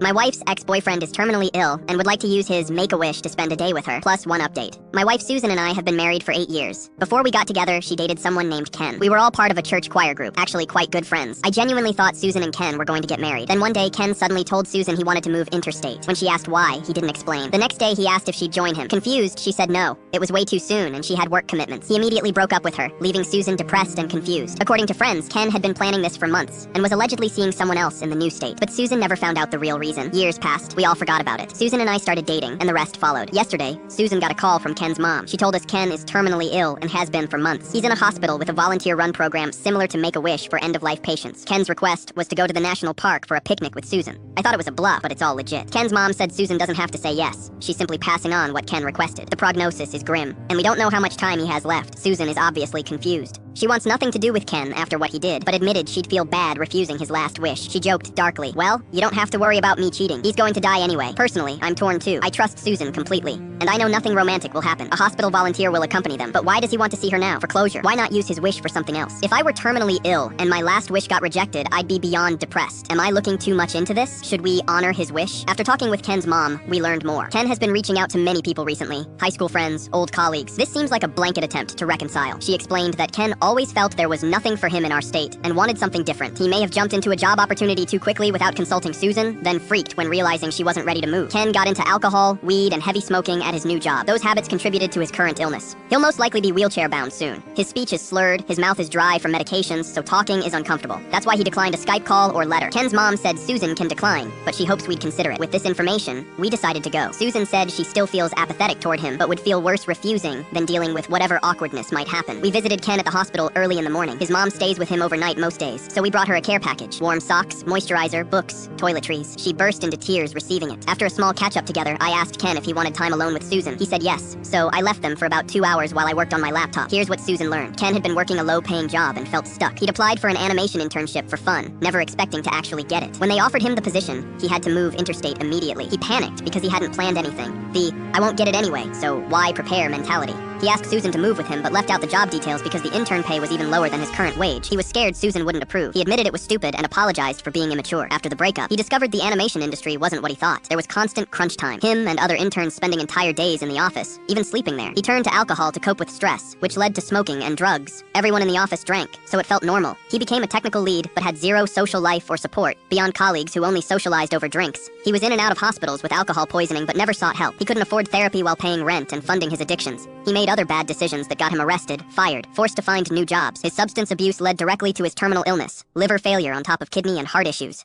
My wife's ex-boyfriend is terminally ill and would like to use his Make-A-Wish to spend a day with her. Plus one update. My wife Susan and I have been married for 8 years. Before we got together, she dated someone named Ken. We were all part of a church choir group, actually quite good friends. I genuinely thought Susan and Ken were going to get married. Then one day, Ken suddenly told Susan he wanted to move interstate. When she asked why, he didn't explain. The next day, he asked if she'd join him. Confused, she said no. It was way too soon and she had work commitments. He immediately broke up with her, leaving Susan depressed and confused. According to friends, Ken had been planning this for months and was allegedly seeing someone else in the new state. But Susan never found out the real reason. Years passed. We all forgot about it. Susan and I started dating, and the rest followed. Yesterday, Susan got a call from Ken's mom. She told us Ken is terminally ill and has been for months. He's in a hospital with a volunteer-run program similar to Make-A-Wish for end-of-life patients. Ken's request was to go to the national park for a picnic with Susan. I thought it was a bluff, but it's all legit. Ken's mom said Susan doesn't have to say yes. She's simply passing on what Ken requested. The prognosis is grim, and we don't know how much time he has left. Susan is obviously confused. She wants nothing to do with Ken after what he did, but admitted she'd feel bad refusing his last wish. She joked darkly, "Well, you don't have to worry about me cheating. He's going to die anyway." Personally, I'm torn too. I trust Susan completely, and I know nothing romantic will happen. A hospital volunteer will accompany them, but why does he want to see her now? For closure. Why not use his wish for something else? If I were terminally ill and my last wish got rejected, I'd be beyond depressed. Am I looking too much into this? Should we honor his wish? After talking with Ken's mom, we learned more. Ken has been reaching out to many people recently. High school friends, old colleagues. This seems like a blanket attempt to reconcile. She explained that Ken always felt there was nothing for him in our state and wanted something different. He may have jumped into a job opportunity too quickly without consulting Susan, then freaked when realizing she wasn't ready to move. Ken got into alcohol, weed, and heavy smoking at his new job. Those habits contributed to his current illness. He'll most likely be wheelchair-bound soon. His speech is slurred, his mouth is dry from medications, so talking is uncomfortable. That's why he declined a Skype call or letter. Ken's mom said Susan can decline, but she hopes we'd consider it. With this information, we decided to go. Susan said she still feels apathetic toward him, but would feel worse refusing than dealing with whatever awkwardness might happen. We visited Ken at the hospital early in the morning. His mom stays with him overnight most days, so we brought her a care package. Warm socks, moisturizer, books, toiletries. She burst into tears receiving it. After a small catch-up together, I asked Ken if he wanted time alone with Susan. He said yes, so I left them for about 2 hours while I worked on my laptop. Here's what Susan learned. Ken had been working a low-paying job and felt stuck. He'd applied for an animation internship for fun, never expecting to actually get it. When they offered him the position, he had to move interstate immediately. He panicked because he hadn't planned anything. The "I won't get it anyway, so why prepare" mentality. He asked Susan to move with him, but left out the job details because the intern pay was even lower than his current wage. He was scared Susan wouldn't approve. He admitted it was stupid and apologized for being immature. After the breakup, he discovered the animation industry wasn't what he thought. There was constant crunch time. Him and other interns spending entire days in the office, even sleeping there. He turned to alcohol to cope with stress, which led to smoking and drugs. Everyone in the office drank, so it felt normal. He became a technical lead, but had zero social life or support, beyond colleagues who only socialized over drinks. He was in and out of hospitals with alcohol poisoning, but never sought help. He couldn't afford therapy while paying rent and funding his addictions. He made other bad decisions that got him arrested, fired, forced to find new jobs. His substance abuse led directly to his terminal illness, liver failure on top of kidney and heart issues.